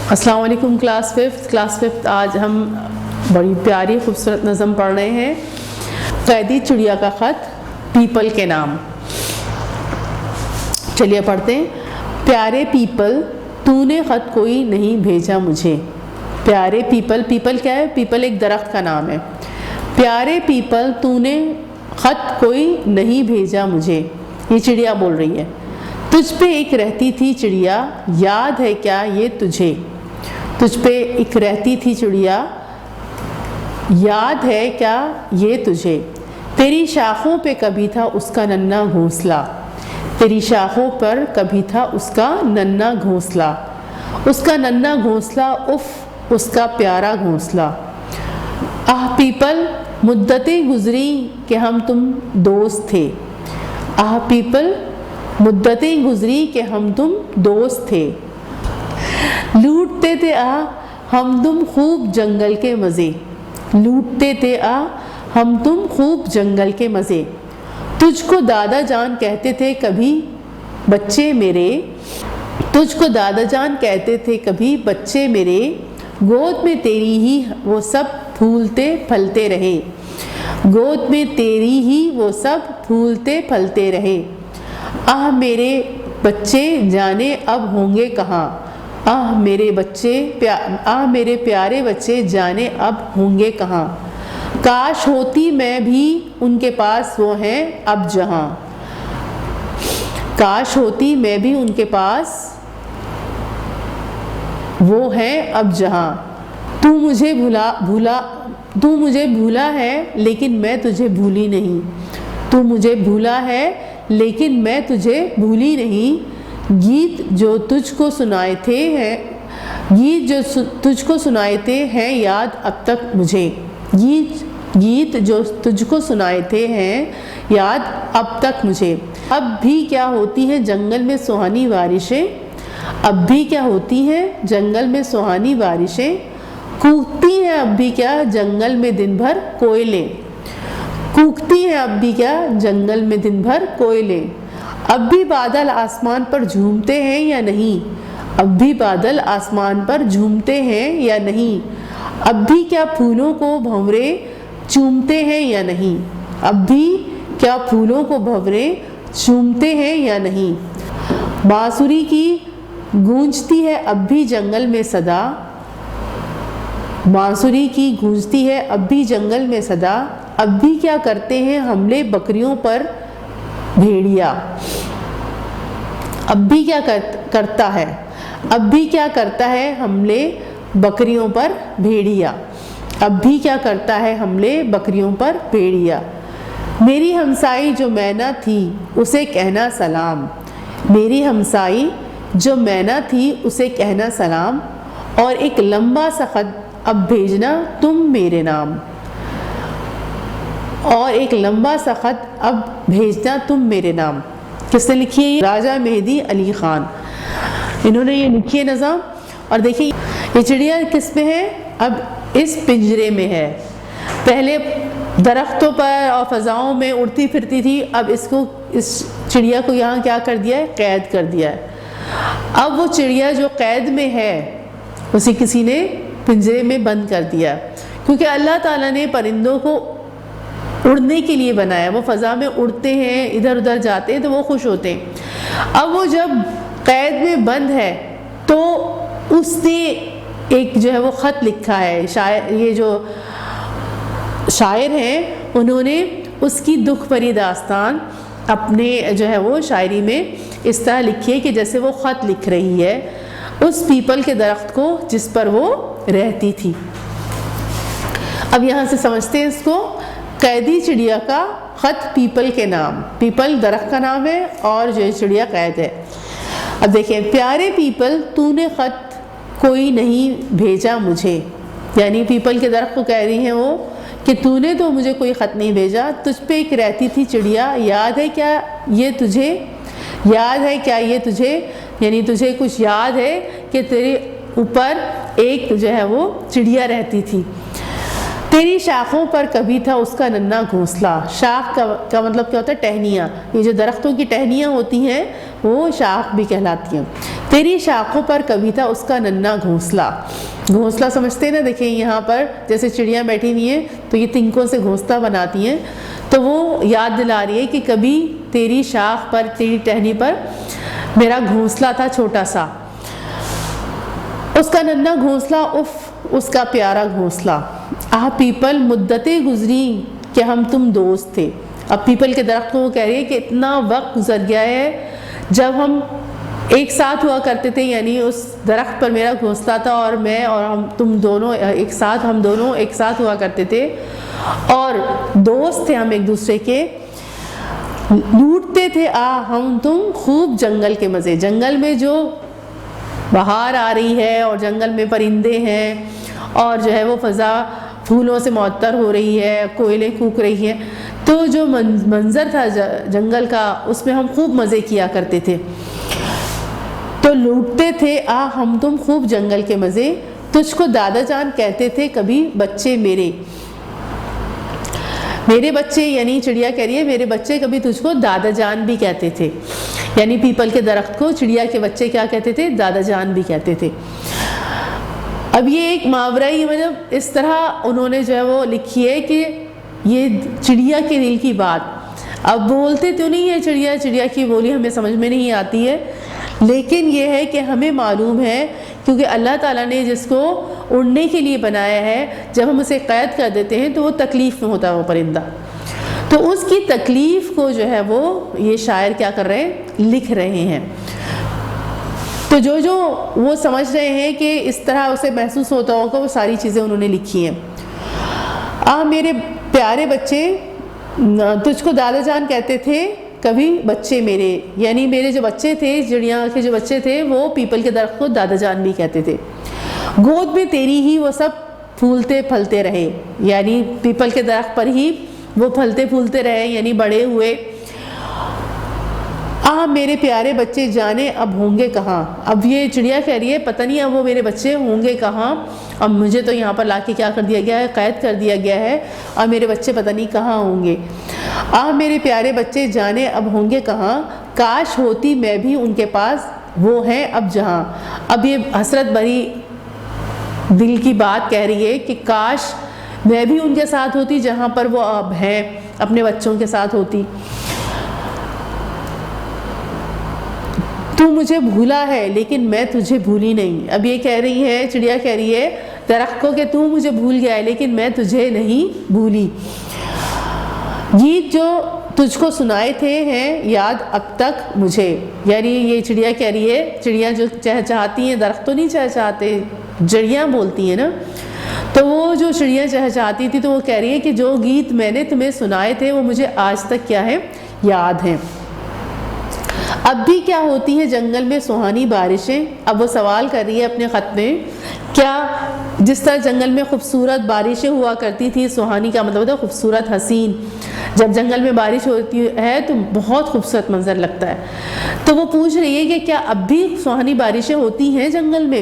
السلام علیکم class fifth آج ہم بڑی پیاری خوبصورت نظم پڑھ رہے ہیں، قیدی چڑیا کا خط پیپل کے نام۔ چلیے پڑھتے ہیں۔ پیارے پیپل تو نے خط کوئی نہیں بھیجا مجھے۔ پیارے پیپل، پیپل کیا ہے؟ پیپل ایک درخت کا نام ہے۔ پیارے پیپل تو نے خط کوئی نہیں بھیجا مجھے، یہ چڑیا بول رہی ہے۔ تجھ پہ ایک رہتی تھی چڑیا، یاد ہے کیا یہ تجھے؟ تجھ پہ ایک رہتی تھی چڑیا، یاد ہے کیا یہ تجھے؟ تیری شاخوں پہ کبھی تھا اس کا ننھا گھونسلہ، تیری شاخوں پر کبھی تھا اس کا ننھا گھونسلہ، اس کا ننھا گھونسلہ، اف اس کا پیارا گھونسلہ۔ آہ پیپل مدتیں گزری کہ ہم تم دوست تھے، آہ پیپل مدتیں گزری کہ ہم تم دوست تھے، لوٹتے تھے ہم تم خوب جنگل کے مزے، لوٹتے تھے ہم تم خوب جنگل کے مزے۔ تجھ کو دادا جان کہتے تھے کبھی بچے میرے، تجھ کو دادا جان کہتے تھے کبھی بچے میرے، گود میں تیری ہی وہ سب پھولتے پھلتے رہے، گود میں تیری ہی وہ سب پھولتے پھلتے رہے۔ آہ میرے بچے جانے اب ہوں گے کہاں، آہ میرے بچے، آہ میرے پیارے بچے جانے اب ہوں گے کہاں۔ کاش ہوتی میں بھی ان کے پاس وہ ہیں اب جہاں، کاش ہوتی میں بھی ان کے پاس وہ ہیں اب جہاں۔ تو مجھے بھولا ہے لیکن میں تجھے بھولی نہیں، تو مجھے بھولا ہے لیکن میں تجھے بھولی نہیں۔ گیت جو تجھ کو سنائے تھے ہیں، گیت جو تجھ کو سنائے تھے ہیں یاد اب تک مجھے، گیت جو تجھ کو سنائے تھے ہیں یاد اب تک مجھے۔ اب بھی کیا ہوتی ہیں جنگل میں سہانی بارشیں، اب بھی کیا ہوتی ہیں جنگل میں سہانی بارشیں، کوکتی ہیں اب بھی کیا جنگل میں دن بھر کوئلے، کوکتی ہیں اب بھی کیا جنگل میں دن بھر کوئلے۔ اب بھی بادل آسمان پر جھومتے ہیں یا نہیں، اب بھی بادل آسمان پر جھومتے ہیں یا نہیں، اب بھی کیا پھولوں کو بھنورے چومتے ہیں یا نہیں، اب بھی کیا پھولوں کو بھنورے چومتے ہیں یا نہیں۔ بانسری کی گونجتی ہے اب بھی جنگل میں صدا، بانسری کی گونجتی ہے اب بھی جنگل میں صدا، اب بھی کیا کرتے ہیں حملے بکریوں پر بھیڑیا، اب بھی کیا کرتا ہے، اب بھی کیا کرتا ہے حملے بکریوں پر بھیڑیا، اب بھی کیا کرتا ہے حملے بکریوں پر بھیڑیا۔ میری ہمسائی جو مینا تھی اسے کہنا سلام، میری ہمسائی جو مینا تھی اسے کہنا سلام، اور ایک لمبا سا خط اب بھیجنا تم میرے نام، اور ایک لمبا سا خط اب بھیجنا تم میرے نام۔ کس نے لکھی ہے؟ راجہ مہدی علی خان، انہوں نے یہ لکھی ہے نظم۔ اور دیکھیے یہ چڑیا کس میں ہے؟ اب اس پنجرے میں ہے، پہلے درختوں پر اور فضاؤں میں اڑتی پھرتی تھی، اب اس چڑیا کو یہاں کیا کر دیا ہے؟ قید کر دیا ہے۔ اب وہ چڑیا جو قید میں ہے اسے کسی نے پنجرے میں بند کر دیا، کیونکہ اللہ تعالیٰ نے پرندوں کو اڑنے کے لیے بنایا، وہ فضا میں اڑتے ہیں، ادھر ادھر جاتے ہیں تو وہ خوش ہوتے ہیں۔ اب وہ جب قید میں بند ہے تو اس نے ایک جو ہے وہ خط لکھا ہے، یہ جو شاعر ہیں انہوں نے اس کی دکھ بھری داستان اپنے جو ہے وہ شاعری میں اس طرح لکھی ہے کہ جیسے وہ خط لکھ رہی ہے اس پیپل کے درخت کو جس پر وہ رہتی تھی۔ اب یہاں سے سمجھتے ہیں اس کو، قیدی چڑیا کا خط پیپل کے نام، پیپل درخت کا نام ہے اور جو چڑیا قید ہے۔ اب دیکھیں، پیارے پیپل تو نے خط کوئی نہیں بھیجا مجھے، یعنی پیپل کے درخت کو کہہ رہی ہیں وہ کہ تو نے تو مجھے کوئی خط نہیں بھیجا، تجھ پہ ایک رہتی تھی چڑیا، یاد ہے کیا یہ تجھے، یاد ہے کیا یہ تجھے، یعنی تجھے کچھ یاد ہے کہ تیرے اوپر ایک جو ہے وہ چڑیا رہتی تھی۔ تیری شاخوں پر کبھی تھا اس کا ننھا گھونسلہ، شاخ کا مطلب کیا ہوتا ہے؟ ٹہنیاں، یہ جو درختوں کی ٹہنیاں ہوتی ہیں وہ شاخ بھی کہلاتی ہیں. تیری شاخوں پر کبھی تھا اس کا ننھا گھونسلہ. گھونسلہ سمجھتے ہیں نا, دیکھیں یہاں پر جیسے چڑیاں بیٹھی ہوئی ہیں تو یہ تنکوں سے گھونسلہ بناتی ہیں, تو وہ یاد دلا رہی ہے کہ کبھی تیری شاخ پر, تیری ٹہنی پر میرا گھونسلہ تھا چھوٹا سا. اس کا ننھا گھونسلہ, اف اس کا پیارا گھونسلہ. آہ پیپل مدتیں گزری کہ ہم تم دوست تھے. اب پیپل کے درخت کو وہ کہہ رہی ہے کہ اتنا وقت گزر گیا ہے جب ہم ایک ساتھ ہوا کرتے تھے, یعنی اس درخت پر میرا گھونسلہ تھا اور میں اور تم دونوں ایک ساتھ, ہم دونوں ایک ساتھ ہوا کرتے تھے اور دوست تھے ہم ایک دوسرے کے. لوٹتے تھے ہم تم خوب جنگل کے مزے. جنگل میں جو بہار آ رہی ہے اور جنگل میں پرندے ہیں اور جو ہے وہ فضا پھولوں سے معطر ہو رہی ہے, کوئلیں کوک رہی ہیں, تو جو منظر تھا جنگل کا اس میں ہم خوب مزے کیا کرتے تھے. تو لوٹتے تھے ہم تم خوب جنگل کے مزے. تجھ کو دادا جان کہتے تھے کبھی بچے میرے. میرے بچے, یعنی چڑیا کہہ رہی ہے میرے بچے کبھی تجھ کو دادا جان بھی کہتے تھے. یعنی پیپل کے درخت کو چڑیا کے بچے کیا کہتے تھے, دادا جان بھی کہتے تھے. اب یہ ایک محاورہ ہی, مطلب اس طرح انہوں نے جو ہے وہ لکھی ہے کہ یہ چڑیا کے دل کی بات. اب بولتے تو نہیں ہے چڑیا, چڑیا کی بولی ہمیں سمجھ میں نہیں آتی ہے, لیکن یہ ہے کہ ہمیں معلوم ہے کیونکہ اللہ تعالیٰ نے جس کو اڑنے کے لیے بنایا ہے, جب ہم اسے قید کر دیتے ہیں تو وہ تکلیف میں ہوتا ہے وہ پرندہ. تو اس کی تکلیف کو جو ہے وہ یہ شاعر کیا کر رہے ہیں, لکھ رہے ہیں. تو جو وہ سمجھ رہے ہیں کہ اس طرح اسے محسوس ہوتا ہوگا, وہ ساری چیزیں انہوں نے لکھی ہیں. میرے پیارے بچے, تجھ کو دادا جان کہتے تھے کبھی بچے میرے. یعنی میرے جو بچے تھے, چڑیا کے جو بچے تھے, وہ پیپل کے درخت کو دادا جان بھی کہتے تھے. گود میں تیری ہی وہ سب پھولتے پھلتے رہے. یعنی پیپل کے درخت پر ہی وہ پھلتے پھولتے رہے, یعنی بڑے ہوئے. میرے پیارے بچے جانے اب ہوں گے کہاں. اب یہ چڑیا کہہ رہی ہے پتہ نہیں اب وہ میرے بچے ہوں گے کہاں. اب مجھے تو یہاں پر لا کے کیا کر دیا گیا ہے, قید کر دیا گیا ہے, اور میرے بچے پتہ نہیں کہاں ہوں گے. میرے پیارے بچے جانے اب ہوں گے کہاں. کاش ہوتی میں بھی ان کے پاس, وہ ہیں اب جہاں. اب یہ حسرت بھری دل کی بات کہہ رہی ہے کہ کاش میں بھی ان کے ساتھ ہوتی جہاں پر وہ اب ہیں, اپنے بچوں کے ساتھ ہوتی. تو مجھے بھولا ہے لیکن میں تجھے بھولی نہیں. اب یہ کہہ رہی ہے, چڑیا کہہ رہی ہے درخت کو کہ تو مجھے بھول گیا ہے لیکن میں تجھے نہیں بھولی. گیت جو تجھ کو سنائے تھے ہیں یاد اب تک مجھے. یعنی یہ چڑیا کہہ رہی ہے, چڑیاں جو چہچہاتی ہیں, درخت تو نہیں چہچہاتے, جڑیاں بولتی ہیں نا. تو وہ جو چڑیاں چہچہاتی تھی تو وہ کہہ رہی ہے کہ جو گیت میں نے تمہیں سنائے تھے وہ مجھے آج تک کیا ہے, یاد ہیں. اب بھی کیا ہوتی ہے جنگل میں سہانی بارشیں. اب وہ سوال کر رہی ہے اپنے خط میں, کیا جس طرح جنگل میں خوبصورت بارشیں ہوا کرتی تھی, سہانی کا مطلب ہوتا ہے خوبصورت, حسین. جب جنگل میں بارش ہوتی ہے تو بہت خوبصورت منظر لگتا ہے. تو وہ پوچھ رہی ہے کہ کیا اب بھی سہانی بارشیں ہوتی ہیں جنگل میں,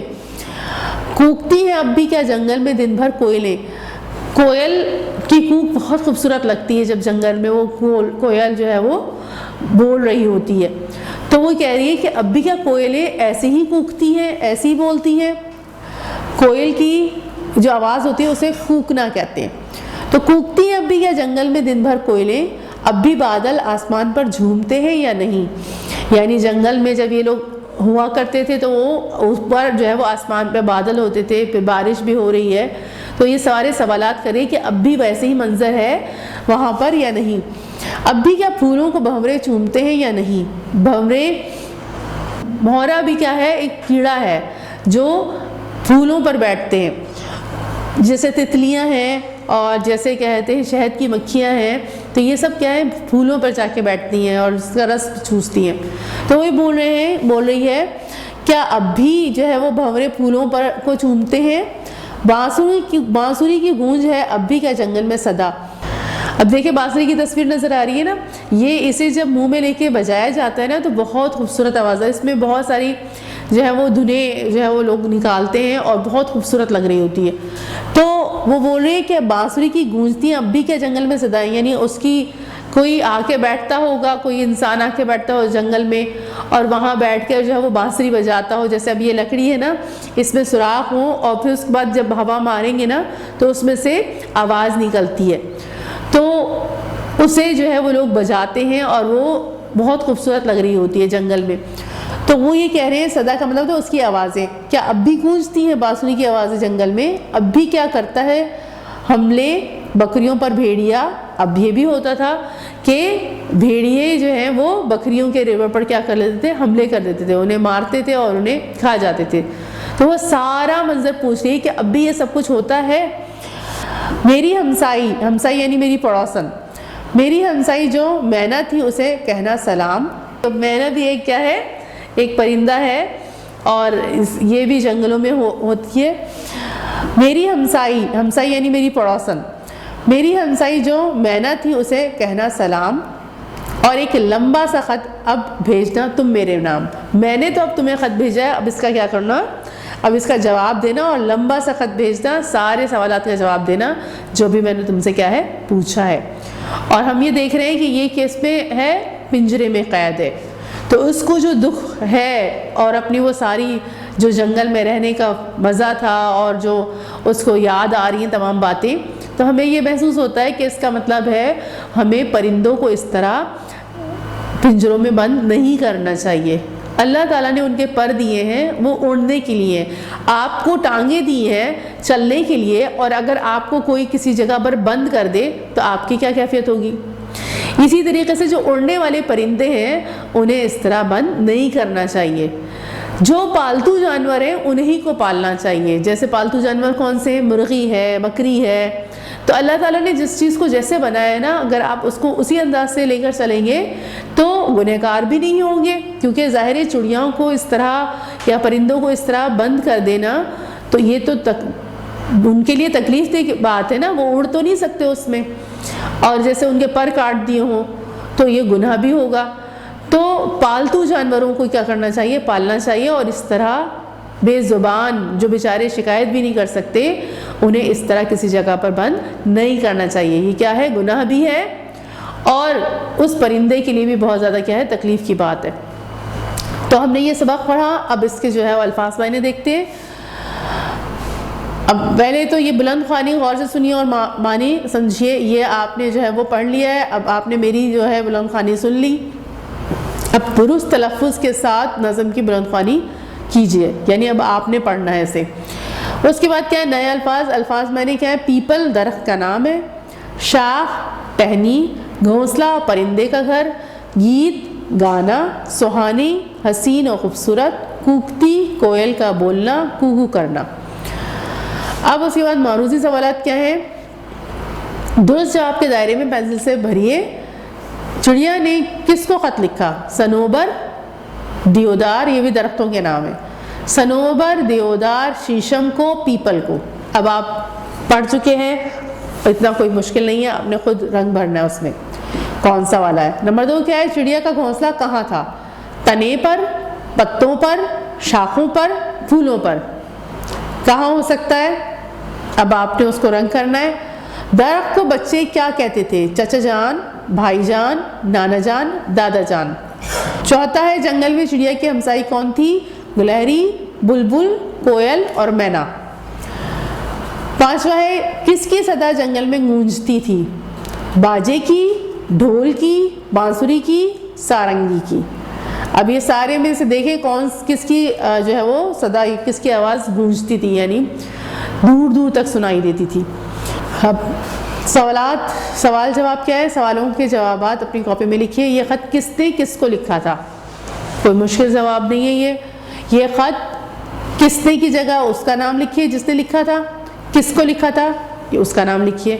کوکتی ہیں اب بھی کیا جنگل میں دن بھر کوئلیں. کوئل کی کوک بہت خوبصورت لگتی ہے جب جنگل میں وہ کوئل جو ہے وہ بول رہی ہوتی ہے. تو وہ کہہ رہی ہے کہ اب بھی کیا کوئلیں ایسے ہی کوکتی ہیں, ایسے ہی بولتی ہیں. کوئل کی جو آواز ہوتی ہے اسے کوکنا کہتے ہیں. تو کوکتی ہیں اب بھی کیا جنگل میں دن بھر کوئلیں. اب بھی بادل آسمان پر جھومتے ہیں یا نہیں. یعنی جنگل میں جب یہ لوگ ہوا کرتے تھے تو وہ اوپر جو ہے وہ آسمان پہ بادل ہوتے تھے, پھر بارش بھی ہو رہی ہے. تو یہ سارے سوالات کریں کہ اب بھی ویسے ہی منظر ہے وہاں پر یا نہیں. اب بھی کیا پھولوں کو بھنورے چومتے ہیں یا نہیں. بھنورے, بھنورا بھی کیا ہے, ایک کیڑا ہے جو پھولوں پر بیٹھتے ہیں, جیسے تتلیاں ہیں اور جیسے کہتے ہیں شہد کی مکھیاں ہیں. تو یہ سب کیا ہے, پھولوں پر جا کے بیٹھتی ہیں اور اس کا رس چوستی ہیں. تو وہ بول رہی ہے کیا اب بھی جو ہے وہ بھنورے پھولوں پر کو چومتے ہیں. بانسری کی گونج ہے اب بھی کیا جنگل میں صدا. اب دیکھیں بانسری کی تصویر نظر آ رہی ہے نا, یہ اسے جب منہ میں لے کے بجایا جاتا ہے نا تو بہت خوبصورت آواز ہے. اس میں بہت ساری جو ہے وہ دھنیں جو ہے وہ لوگ نکالتے ہیں اور بہت خوبصورت لگ رہی ہوتی ہے. تو وہ بول رہے ہیں کہ بانسری کی گونجتی اب بھی کیا جنگل میں صدائیں, یعنی اس کی کوئی آ کے بیٹھتا ہوگا، کوئی انسان آ کے بیٹھتا ہو جنگل میں اور وہاں بیٹھ کے جو ہے وہ بانسری بجاتا ہو، جیسے اب یہ لکڑی ہے نا اس میں سوراخ ہو اور پھر اس کے بعد جب ہوا ماریں گے نا تو اس میں سے آواز نکلتی ہے، تو اسے جو ہے وہ لوگ بجاتے ہیں اور وہ بہت خوبصورت لگ رہی ہوتی ہے جنگل میں۔ تو وہ یہ کہہ رہے ہیں صدا کا مطلب تو اس کی آوازیں کیا اب بھی گونجتی ہیں بانسری کی آوازیں جنگل میں؟ اب بھی کیا کرتا ہے حملے بکریوں پر بھیڑیا؟ اب یہ بھی ہوتا تھا کہ بھیڑیے جو ہیں وہ بکریوں کے ریوڑ پر کیا کر لیتے تھے؟ حملے کر دیتے تھے، انہیں مارتے تھے اور انہیں کھا جاتے تھے۔ تو وہ سارا منظر پوچھ رہی ہے کہ اب بھی یہ سب کچھ ہوتا ہے؟ میری ہمسائی، ہمسائی یعنی میری پڑوسن، میری ہمسائی جو مینا تھی اسے کہنا سلام۔ تو مینا بھی ایک کیا ہے؟ ایک پرندہ ہے اور یہ بھی جنگلوں میں ہوتی ہے۔ میری ہمسائی، ہمسائی یعنی میری پڑوسن، میری ہمسائی جو مینا تھی اسے کہنا سلام، اور ایک لمبا سا خط اب بھیجنا تم میرے نام۔ میں نے تو اب تمہیں خط بھیجا ہے، اب اس کا کیا کرنا؟ اب اس کا جواب دینا اور لمبا سا خط بھیجنا، سارے سوالات کا جواب دینا جو بھی میں نے تم سے کیا ہے پوچھا ہے۔ اور ہم یہ دیکھ رہے ہیں کہ یہ کیس میں ہے پنجرے میں قید ہے، تو اس کو جو دکھ ہے اور اپنی وہ ساری جو جنگل میں رہنے کا مزہ تھا اور جو اس کو یاد آ رہی ہیں تمام باتیں، تو ہمیں یہ محسوس ہوتا ہے کہ اس کا مطلب ہے ہمیں پرندوں کو اس طرح پنجروں میں بند نہیں کرنا چاہیے۔ اللہ تعالیٰ نے ان کے پر دیے ہیں وہ اڑنے کے لیے، آپ کو ٹانگیں دی ہیں چلنے کے لیے، اور اگر آپ کو کوئی کسی جگہ پر بند کر دے تو آپ کی کیا کیفیت ہوگی؟ اسی طریقے سے جو اڑنے والے پرندے ہیں انہیں اس طرح بند نہیں کرنا چاہیے۔ جو پالتو جانور ہیں انہی کو پالنا چاہیے۔ جیسے پالتو جانور کون سے ہیں؟ مرغی ہے، بکری ہے۔ تو اللہ تعالیٰ نے جس چیز کو جیسے بنایا ہے نا، اگر آپ اس کو اسی انداز سے لے کر چلیں گے تو گنہگار بھی نہیں ہوں گے، کیونکہ ظاہر چڑیاؤں کو اس طرح یا پرندوں کو اس طرح بند کر دینا تو یہ تو ان کے لیے تکلیف دہ بات ہے نا، وہ اڑ تو نہیں سکتے اس میں، اور جیسے ان کے پر کاٹ دیے ہوں تو یہ گناہ بھی ہوگا۔ تو پالتو جانوروں کو کیا کرنا چاہیے؟ پالنا چاہیے، اور اس طرح بے زبان جو بیچارے شکایت بھی نہیں کر سکتے انہیں اس طرح کسی جگہ پر بند نہیں کرنا چاہیے۔ یہ کیا ہے؟ گناہ بھی ہے اور اس پرندے کے لیے بھی بہت زیادہ کیا ہے؟ تکلیف کی بات ہے۔ تو ہم نے یہ سبق پڑھا، اب اس کے جو ہے وہ الفاظ معنی دیکھتے ہیں۔ اب پہلے تو یہ بلند خوانی غور سے سنیے اور معنی سمجھیے، یہ آپ نے جو ہے وہ پڑھ لیا ہے، اب آپ نے میری جو ہے بلند خوانی سن لی، اب درست تلفظ کے ساتھ نظم کی بلند خوانی کیجئے، یعنی اب آپ نے پڑھنا ہے اسے۔ اس کے بعد کیا ہے؟ نئے الفاظ۔ الفاظ میں نے کیا ہے؟ پیپل درخت کا نام ہے، شاخ ٹہنی، گھونسلہ پرندے کا گھر، گیت گانا، سہانی حسین اور خوبصورت، کوکتی کوئل کا بولنا، کوکو کرنا۔ اب اس کے بعد معروضی سوالات کیا ہیں؟ درست جواب کے دائرے میں پینسل سے بھریے۔ چڑیا نے کس کو خط لکھا؟ صنوبر، دیودار، یہ بھی درختوں کے نام ہیں، صنوبر، دیودار، شیشم کو، پیپل کو۔ اب آپ پڑھ چکے ہیں، اتنا کوئی مشکل نہیں ہے، آپ نے خود رنگ بھرنا ہے اس میں کون سا والا ہے۔ نمبر 2 کیا ہے؟ چڑیا کا گھونسلہ کہاں تھا؟ تنے پر، پتوں پر، شاخوں پر، پھولوں پر؟ کہاں ہو سکتا ہے؟ اب آپ نے اس کو رنگ کرنا ہے۔ درخت کو بچے کیا کہتے تھے؟ چچا جان، بھائی جان، نانا جان، دادا جان۔ چوتھا ہے جنگل میں چڑیا کی ہمسائی کون تھی؟ گلہری، بلبل، کوئل اور مینا۔ پانچواں ہے کس کی صدا جنگل میں گونجتی تھی؟ باجے کی، ڈھول کی، بانسری کی، سارنگی کی۔ اب یہ سارے میں سے دیکھیں کس کی جو ہے وہ صدا، کس کی آواز گونجتی تھی، یعنی دور دور تک سنائی دیتی تھی۔ اب سوال جواب کیا ہے؟ سوالوں کے جوابات اپنی کاپی میں لکھیے۔ یہ خط کس نے کس کو لکھا تھا؟ کوئی مشکل جواب نہیں ہے یہ خط کس نے کی جگہ اس کا نام لکھیے جس نے لکھا تھا، کس کو لکھا تھا یہ اس کا نام لکھیے،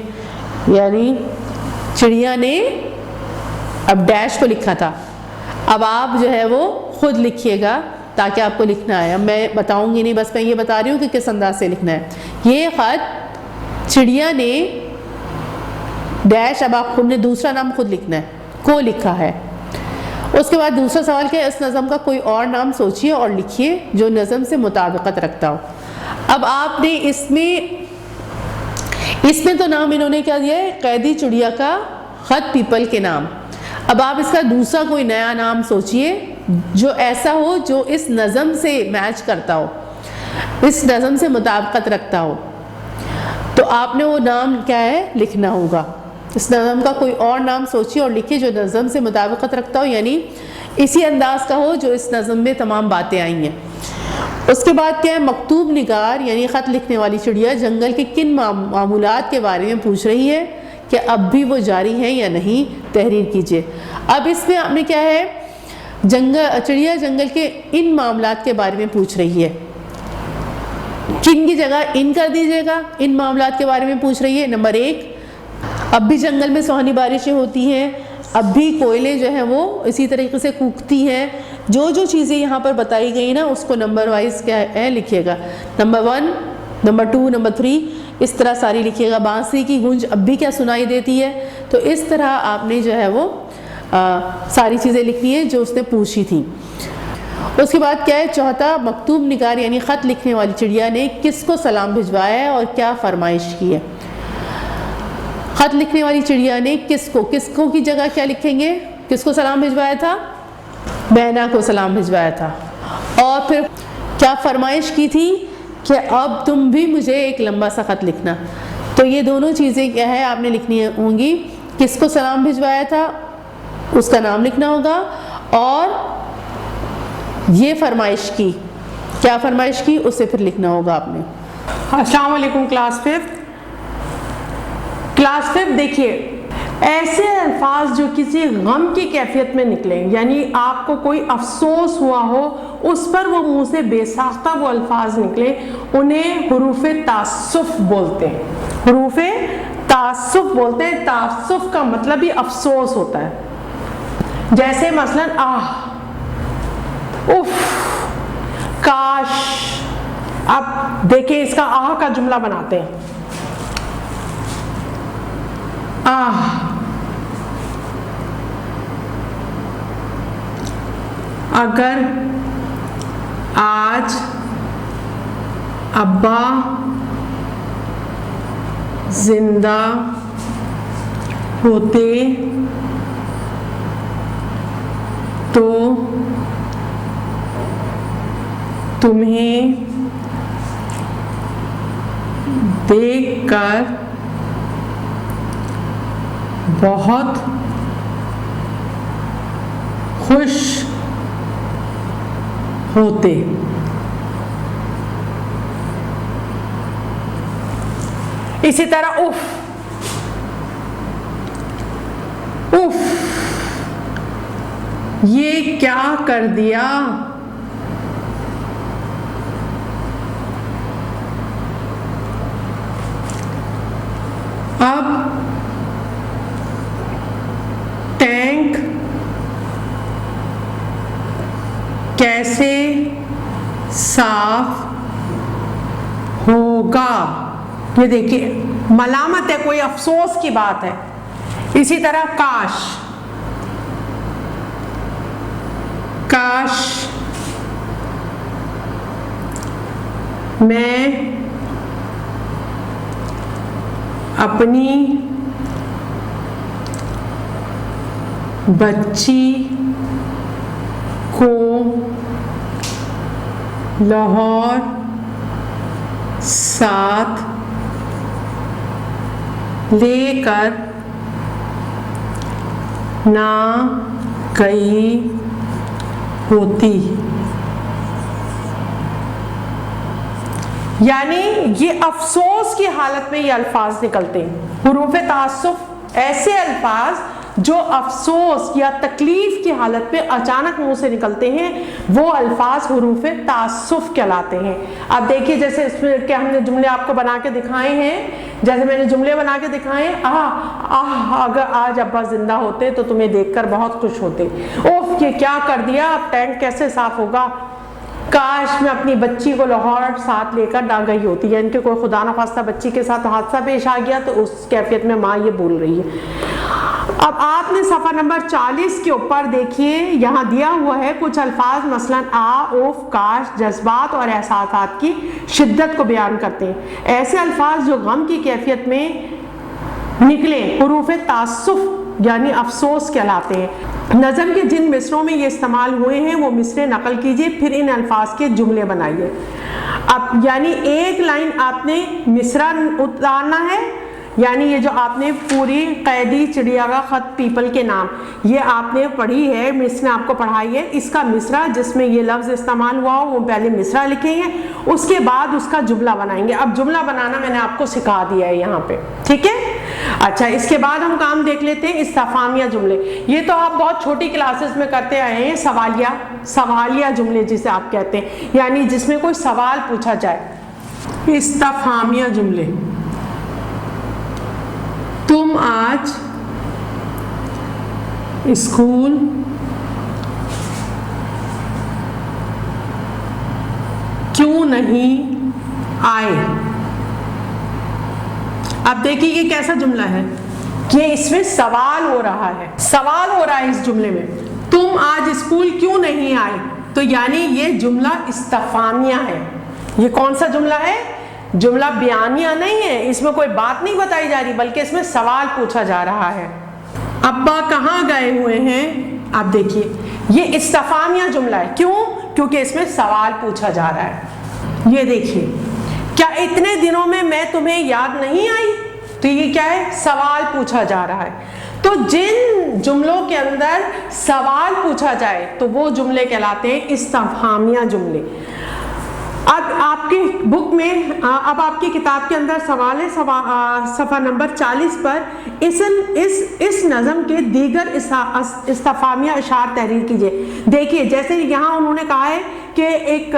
یعنی چڑیا نے اب ڈیش کو لکھا تھا۔ اب آپ جو ہے وہ خود لکھیے گا تاکہ آپ کو لکھنا ہے، اب میں بتاؤں گی نہیں، بس میں یہ بتا رہی ہوں کہ کس انداز سے لکھنا ہے۔ یہ خط چڑیا نے ڈیش، اب آپ خود نے دوسرا نام خود لکھنا ہے، کو لکھا ہے۔ اس کے بعد دوسرا سوال کیا ہے؟ اس نظم کا کوئی اور نام سوچئے اور لکھیے جو نظم سے مطابقت رکھتا ہو۔ اب آپ نے اس میں تو نام انہوں نے کیا دیا ہے؟ قیدی چڑیا کا خط پیپل کے نام. اب آپ اس کا دوسرا کوئی نیا نام سوچئے جو ایسا ہو جو اس نظم سے میچ کرتا ہو, اس نظم سے مطابقت رکھتا ہو. تو آپ نے وہ نام کیا ہے لکھنا ہوگا. اس نظم کا کوئی اور نام سوچیے اور لکھیے جو نظم سے مطابقت رکھتا ہو, یعنی اسی انداز کا ہو جو اس نظم میں تمام باتیں آئی ہیں. اس کے بعد کیا ہے, مکتوب نگار یعنی خط لکھنے والی چڑیا جنگل کے کن معمولات کے بارے میں پوچھ رہی ہے کہ اب بھی وہ جاری ہیں یا نہیں, تحریر کیجیے. اب اس میں آپ نے کیا ہے, چڑیا جنگل کے ان معاملات کے بارے میں پوچھ رہی ہے. کن کی جگہ ان کر دیجیے گا, ان معاملات کے بارے میں پوچھ رہی ہے. نمبر 1, اب بھی جنگل میں سہانی بارشیں ہوتی ہیں, اب بھی کوئلے جو ہیں وہ اسی طریقے سے کوکتی ہیں. جو جو چیزیں یہاں پر بتائی گئی نا اس کو نمبر وائز کیا ہے لکھیے گا. نمبر 1, نمبر 2, نمبر 3 اس طرح ساری لکھیے گا. بانسری کی گونج اب بھی کیا سنائی دیتی ہے. تو اس طرح آپ نے جو ہے وہ ساری چیزیں لکھنی ہیں جو اس نے پوچھی تھیں. اس کے بعد کیا ہے, چوتھا, مکتوب نگار یعنی خط لکھنے والی چڑیا نے کس کو سلام بھجوایا ہے اور کیا فرمائش کی ہے. خط لکھنے والی چڑیا نے کس کو کی جگہ کیا لکھیں گے, کس کو سلام بھجوایا تھا, بہنا کو سلام بھجوایا تھا. اور پھر کیا فرمائش کی تھی کہ اب تم بھی مجھے ایک لمبا سا خط لکھنا. تو یہ دونوں چیزیں کیا ہے آپ نے لکھنی ہوں گی. کس کو سلام بھجوایا تھا اس کا نام لکھنا ہوگا, اور یہ فرمائش کی, کیا فرمائش کی اسے پھر لکھنا ہوگا آپ نے. السلام علیکم کلاس 5. کلاس 5 دیکھیے, ایسے الفاظ جو کسی غم کی کیفیت میں نکلیں, یعنی آپ کو کوئی افسوس ہوا ہو اس پر وہ منہ سے بے ساختہ وہ الفاظ نکلیں, انہیں حروف تعسف بولتے ہیں. حروف تعسف بولتے ہیں. تعسف کا مطلب ہی افسوس ہوتا ہے. جیسے مثلاً آہ, اف, کاش. اب دیکھیں اس کا آہ کا جملہ بناتے ہیں. آہ, اگر آج ابا زندہ ہوتے تو تمہیں دیکھ کر بہت خوش ہوتے. اسی طرح اف, اف, یہ کیا کر دیا. اب ٹینک کیسے صاف ہوگا. یہ دیکھیے ملامت ہے, کوئی افسوس کی بات ہے. اسی طرح کاش, کاش میں اپنی بچی کو لاہور ساتھ لے کر نہ گئی ہوتی. یعنی یہ افسوس کی حالت میں یہ الفاظ نکلتے ہیں. حروف تعسف ایسے الفاظ جو افسوس یا تکلیف کی حالت میں اچانک منہ سے نکلتے ہیں, وہ الفاظ حروف تعسف کہلاتے ہیں. اب دیکھیے جیسے اس میں کہ ہم نے جملے آپ کو بنا کے دکھائے ہیں, جیسے میں نے جملے بنا کے دکھائے ہیں. اگر آج ابا زندہ ہوتے تو تمہیں دیکھ کر بہت خوش ہوتے. اوف, یہ کیا کر دیا, اب ٹینک کیسے صاف ہوگا. کاش میں اپنی بچی کو لاہور ساتھ لے کر نہ گئی ہوتی. یعنی کہ کوئی خدا نخواستہ بچی کے ساتھ حادثہ پیش آ گیا تو اس کیفیت میں ماں یہ بول رہی ہے. اب آپ نے صفحہ نمبر 40 کے اوپر دیکھیے, یہاں دیا ہوا ہے کچھ الفاظ مثلاً اوف, کاش جذبات اور احساسات کی شدت کو بیان کرتے ہیں. ایسے الفاظ جو غم کی کیفیت میں نکلے حروف تعسف یعنی افسوس کہلاتے ہیں۔ نظم کے جن مصروں میں یہ استعمال ہوئے ہیں وہ مصرے نقل کیجئے، پھر ان الفاظ کے جملے بنائیے۔ اب یعنی ایک لائن آپ نے مصرع اتارنا ہے، یعنی یہ جو آپ نے پوری قیدی چڑیا کا خط پیپل کے نام یہ آپ نے پڑھی ہے، مس نے آپ کو پڑھائی ہے، اس کا مصرع جس میں یہ لفظ استعمال ہوا ہو وہ پہلے مصرع لکھیں گے، اس کے بعد اس کا جملہ بنائیں گے۔ اب جملہ بنانا میں نے آپ کو سکھا دیا ہے یہاں پہ، ٹھیک ہے۔ اچھا، اس کے بعد ہم کام دیکھ لیتے ہیں استفہامیہ جملے۔ یہ تو آپ بہت چھوٹی کلاسز میں کرتے آئے ہیں، سوالیہ جملے جسے آپ کہتے ہیں، یعنی جس میں کوئی سوال پوچھا جائے۔ استفہامیہ جملے: تم آج اسکول کیوں نہیں آئے؟ اب دیکھیے یہ کیسا جملہ ہے، کہ اس میں سوال ہو رہا ہے، سوال ہو رہا ہے اس جملے میں، تم آج اسکول کیوں نہیں آئے، تو یعنی یہ جملہ استفہامیہ ہے۔ یہ کون سا جملہ ہے؟ جملہ بیانیہ نہیں ہے، اس میں کوئی بات نہیں بتائی جا رہی بلکہ اس میں سوال پوچھا جا رہا ہے۔ ابا کہاں گئے ہوئے ہیں؟ اب دیکھیے یہ استفہامیہ جملہ ہے، کیوں؟ کیونکہ اس میں سوال پوچھا جا رہا ہے۔ یہ دیکھیے، کیا اتنے دنوں میں تمہیں یاد نہیں آئی؟ تو یہ کیا ہے؟ سوال پوچھا جا رہا ہے۔ تو جن جملوں کے اندر سوال پوچھا جائے تو وہ جملے کہلاتے ہیں استفہامیہ جملے۔ اب آپ کی بک میں، اب آپ کی کتاب کے اندر سوال ہے صفحہ نمبر 40 پر، اس نظم کے دیگر استفہامیہ اشعار تحریر کیجئے۔ دیکھیے جیسے یہاں انہوں نے کہا ہے کہ ایک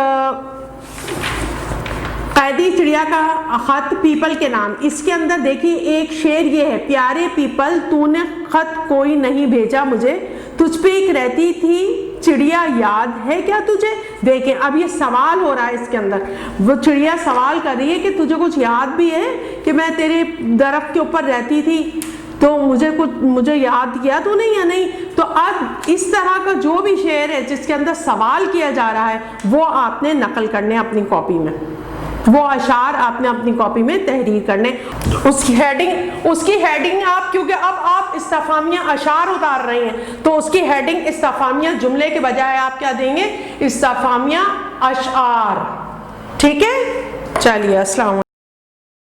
قیدی چڑیا کا خط پیپل کے نام، اس کے اندر دیکھیے ایک شعر یہ ہے، پیارے پیپل تو نے خط کوئی نہیں بھیجا مجھے، تجھ پہ ایک رہتی تھی چڑیا یاد ہے کیا تجھے؟ دیکھیں اب یہ سوال ہو رہا ہے اس کے اندر، وہ چڑیا سوال کر رہی ہے کہ تجھے کچھ یاد بھی ہے کہ میں تیرے درخت کے اوپر رہتی تھی تو مجھے یاد کیا تو نہیں یا نہیں؟ تو اب اس طرح کا جو بھی شعر ہے جس کے اندر سوال کیا جا رہا ہے وہ آپ نے نقل کرنے اپنی کاپی میں، وہ اشعار آپ نے اپنی کاپی میں تحریر کرنے۔ اس کی ہیڈنگ آپ، کیونکہ اب آپ استفہامیہ اشعار اتار رہے ہیں تو اس کی ہیڈنگ استفہامیہ جملے کے بجائے آپ کیا دیں گے؟ استفہامیہ اشعار، ٹھیک ہے۔ چلیے، السلام علیکم۔